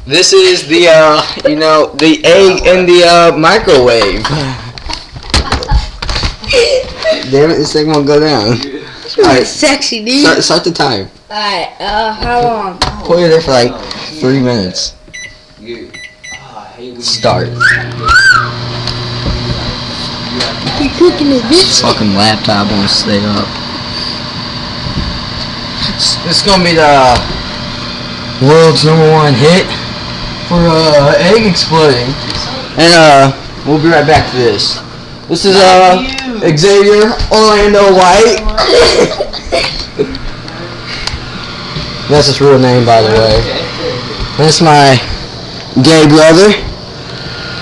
This is the the egg in the microwave. Damn it, this thing won't go down. Alright, sexy, dude. Start the time. Alright, how long? Put it there for like 3 minutes. Start. You cooking this bitch? Fucking laptop won't stay up. It's gonna be the world's #1 hit for egg exploding. And we'll be right back to this. This is Xavier Orlando White. That's his real name, by the way. That's my gay brother.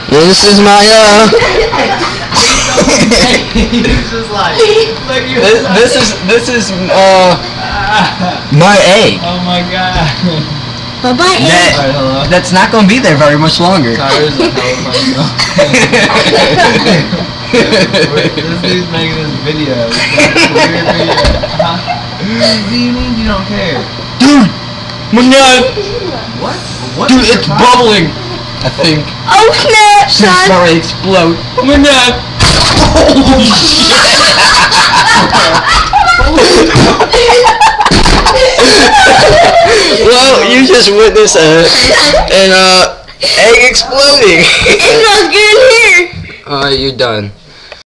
And this is my this is my egg. Oh my god. Bye-bye, egg. That's not gonna be there very much longer. This dude's making this video. Weird video. What do you mean you don't care? Dude! My nut! What? Dude, it's bubbling! I think. Oh snap, It's son! about to explode. My nut! Holy shit! Well, you just witnessed an egg exploding. It's not good here. Alright, you're done.